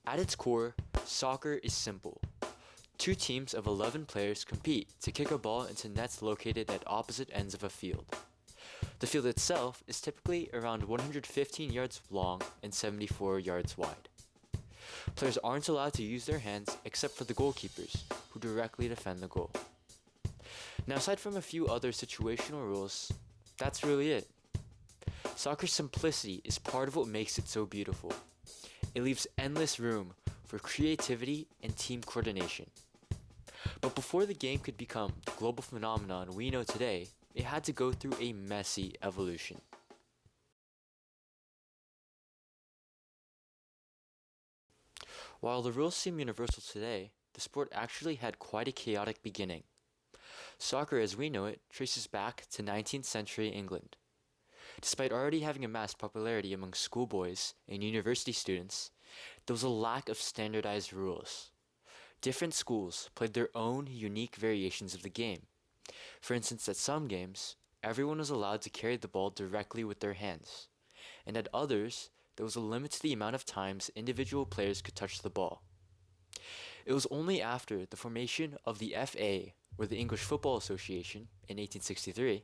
At its core, soccer is simple. Two teams of 11 players compete to kick a ball into nets located at opposite ends of a field. The field itself is typically around 115 yards long and 74 yards wide. Players aren't allowed to use their hands except for the goalkeepers, who directly defend the goal. Now, aside from a few other situational rules, that's really it. Soccer's simplicity is part of what makes it so beautiful. It leaves endless room for creativity and team coordination. But before the game could become the global phenomenon we know today, it had to go through a messy evolution. While the rules seem universal today, the sport actually had quite a chaotic beginning. Soccer as we know it traces back to 19th century England. Despite already having amassed popularity among schoolboys and university students, there was a lack of standardized rules. Different schools played their own unique variations of the game. For instance, at some games, everyone was allowed to carry the ball directly with their hands, and at others, there was a limit to the amount of times individual players could touch the ball. It was only after the formation of the FA, or the English Football Association, in 1863,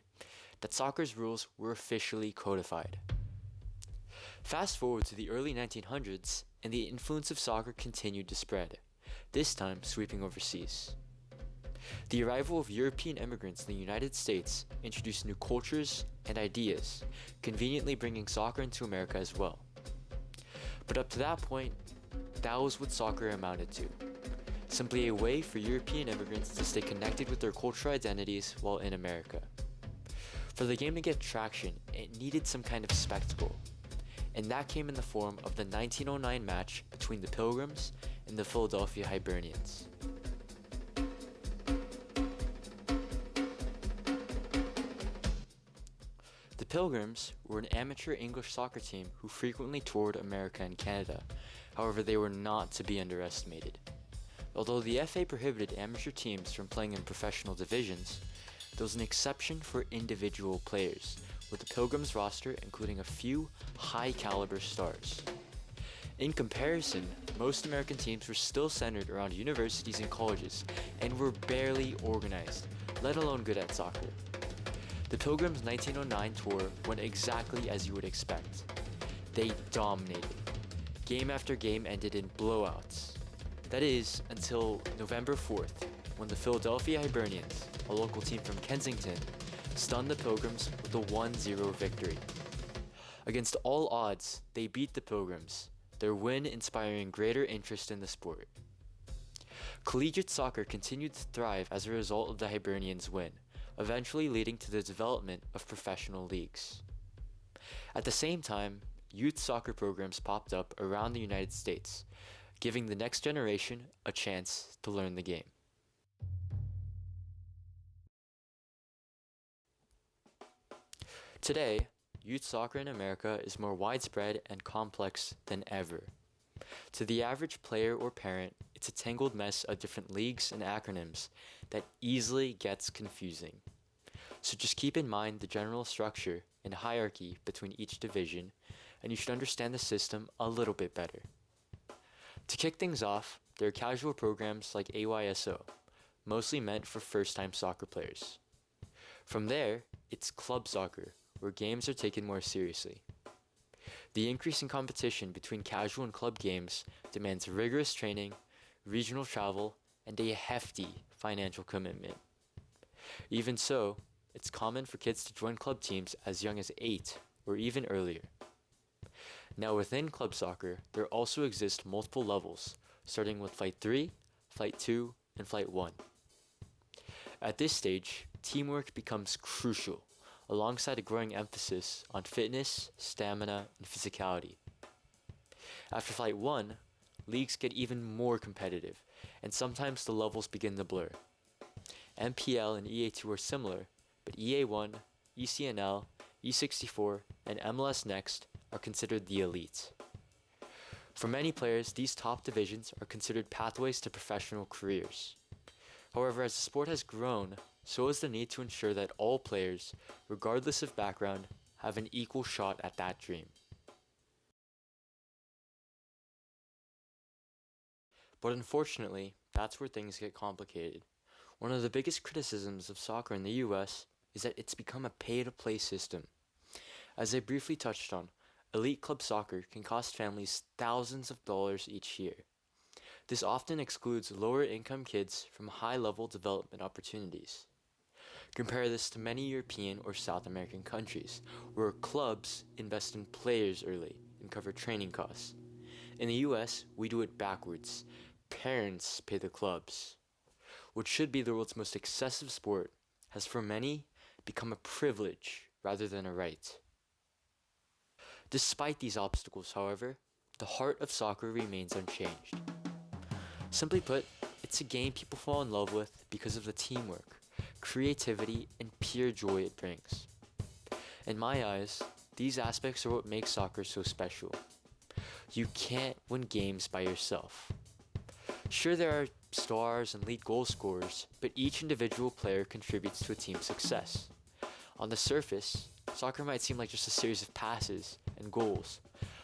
that soccer's rules were officially codified. Fast forward to the early 1900s, and the influence of soccer continued to spread, this time sweeping overseas. The arrival of European immigrants in the United States introduced new cultures and ideas, conveniently bringing soccer into America as well. But up to that point, that was what soccer amounted to. Simply a way for European immigrants to stay connected with their cultural identities while in America. For the game to get traction, it needed some kind of spectacle, and that came in the form of the 1909 match between the Pilgrims and the Philadelphia Hibernians. The Pilgrims were an amateur English soccer team who frequently toured America and Canada. However, they were not to be underestimated. Although the FA prohibited amateur teams from playing in professional divisions, there was an exception for individual players, with the Pilgrims roster including a few high-caliber stars. In comparison, most American teams were still centered around universities and colleges and were barely organized, let alone good at soccer. The Pilgrims' 1909 tour went exactly as you would expect. They dominated. Game after game ended in blowouts. That is, until November 4th, when the Philadelphia Hibernians, a local team from Kensington, stunned the Pilgrims with a 1-0 victory. Against all odds, they beat the Pilgrims, their win inspiring greater interest in the sport. Collegiate soccer continued to thrive as a result of the Hibernians' win, eventually leading to the development of professional leagues. At the same time, youth soccer programs popped up around the United States, giving the next generation a chance to learn the game. Today, youth soccer in America is more widespread and complex than ever. To the average player or parent, it's a tangled mess of different leagues and acronyms that easily gets confusing. So just keep in mind the general structure and hierarchy between each division, and you should understand the system a little bit better. To kick things off, there are casual programs like AYSO, mostly meant for first-time soccer players. From there, it's club soccer, where games are taken more seriously. The increase in competition between casual and club games demands rigorous training, regional travel, and a hefty financial commitment. Even so, it's common for kids to join club teams as young as 8 or even earlier. Now within club soccer, there also exist multiple levels, starting with Flight 3, Flight 2, and Flight 1. At this stage, teamwork becomes crucial, alongside a growing emphasis on fitness, stamina, and physicality. After Flight 1, leagues get even more competitive, and sometimes the levels begin to blur. MPL and EA2 are similar, but EA1, ECNL, E64, and MLS Next are considered the elite. For many players, these top divisions are considered pathways to professional careers. However, as the sport has grown, so has the need to ensure that all players, regardless of background, have an equal shot at that dream. But unfortunately, that's where things get complicated. One of the biggest criticisms of soccer in the US is that it's become a pay-to-play system. As I briefly touched on, elite club soccer can cost families thousands of dollars each year. This often excludes lower income kids from high level development opportunities. Compare this to many European or South American countries, where clubs invest in players early and cover training costs. In the US, we do it backwards. Parents pay the clubs. What should be the world's most excessive sport has for many become a privilege rather than a right. Despite these obstacles, however, the heart of soccer remains unchanged. Simply put, it's a game people fall in love with because of the teamwork, creativity, and pure joy it brings. In my eyes, these aspects are what make soccer so special. You can't win games by yourself. Sure, there are stars and lead goal scorers, but each individual player contributes to a team's success. On the surface, soccer might seem like just a series of passes and goals,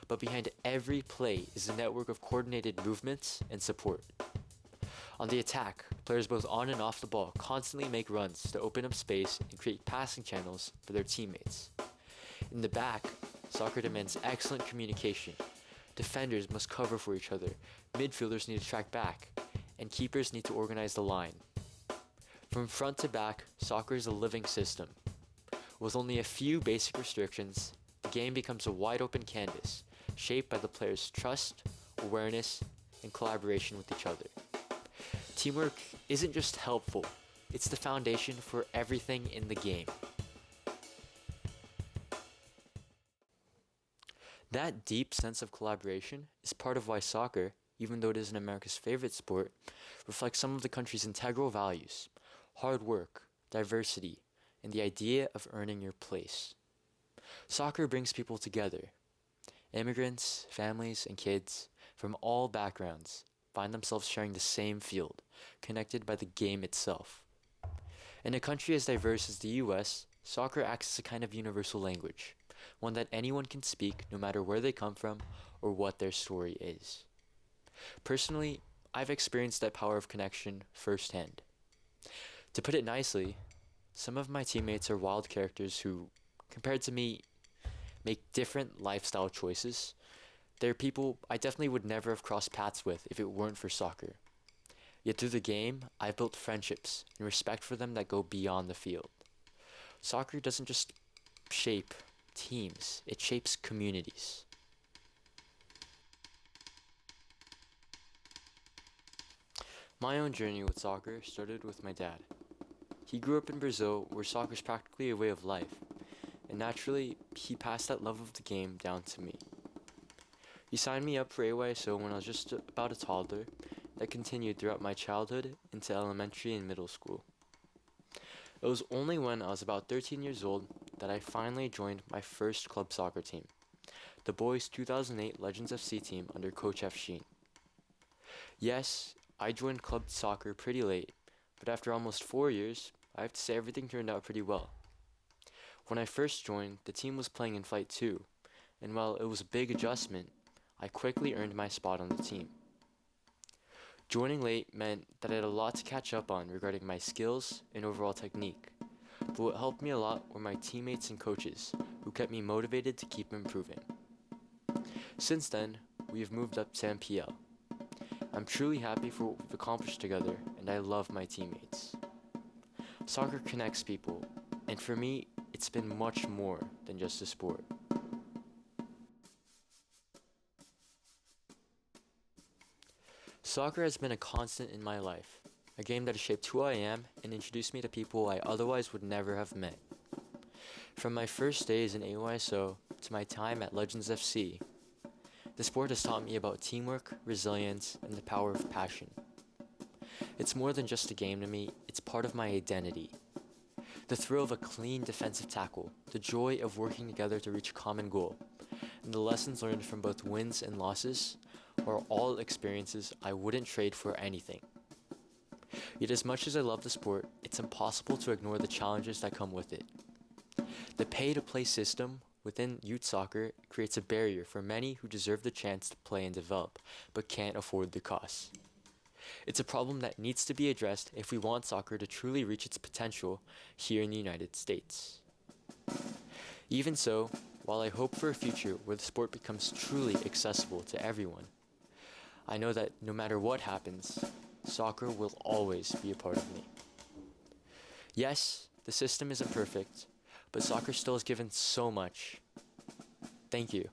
but behind every play is a network of coordinated movements and support. On the attack, players both on and off the ball constantly make runs to open up space and create passing channels for their teammates. In the back, soccer demands excellent communication. Defenders must cover for each other, midfielders need to track back, and keepers need to organize the line. From front to back, soccer is a living system. With only a few basic restrictions, the game becomes a wide open canvas, shaped by the players' trust, awareness, and collaboration with each other. Teamwork isn't just helpful, it's the foundation for everything in the game. That deep sense of collaboration is part of why soccer, even though it isn't America's favorite sport, reflects some of the country's integral values: hard work, diversity, and the idea of earning your place. Soccer brings people together. Immigrants, families, and kids from all backgrounds find themselves sharing the same field, connected by the game itself. In a country as diverse as the US, soccer acts as a kind of universal language, one that anyone can speak no matter where they come from or what their story is. Personally, I've experienced that power of connection firsthand. To put it nicely, some of my teammates are wild characters who, compared to me, make different lifestyle choices. They're people I definitely would never have crossed paths with if it weren't for soccer. Yet through the game, I've built friendships and respect for them that go beyond the field. Soccer doesn't just shape teams, it shapes communities. My own journey with soccer started with my dad. He grew up in Brazil, where soccer is practically a way of life, and naturally, he passed that love of the game down to me. He signed me up for AYSO when I was just about a toddler, that continued throughout my childhood into elementary and middle school. It was only when I was about 13 years old that I finally joined my first club soccer team, the boys' 2008 Legends FC team under Coach F. Sheen. Yes, I joined club soccer pretty late, but after almost 4 years, I have to say everything turned out pretty well. When I first joined, the team was playing in Flight 2, and while it was a big adjustment, I quickly earned my spot on the team. Joining late meant that I had a lot to catch up on regarding my skills and overall technique, but what helped me a lot were my teammates and coaches, who kept me motivated to keep improving. Since then, we have moved up to MPL. I'm truly happy for what we've accomplished together, and I love my teammates. Soccer connects people, and for me, it's been much more than just a sport. Soccer has been a constant in my life, a game that has shaped who I am and introduced me to people I otherwise would never have met. From my first days in AYSO to my time at Legends FC, the sport has taught me about teamwork, resilience, and the power of passion. It's more than just a game to me, it's part of my identity. The thrill of a clean defensive tackle, the joy of working together to reach a common goal, and the lessons learned from both wins and losses are all experiences I wouldn't trade for anything. Yet as much as I love the sport, it's impossible to ignore the challenges that come with it. The pay-to-play system within youth soccer creates a barrier for many who deserve the chance to play and develop, but can't afford the costs. It's a problem that needs to be addressed if we want soccer to truly reach its potential here in the United States. Even so, while I hope for a future where the sport becomes truly accessible to everyone, I know that no matter what happens, soccer will always be a part of me. Yes, the system isn't perfect, but soccer still has given so much. Thank you.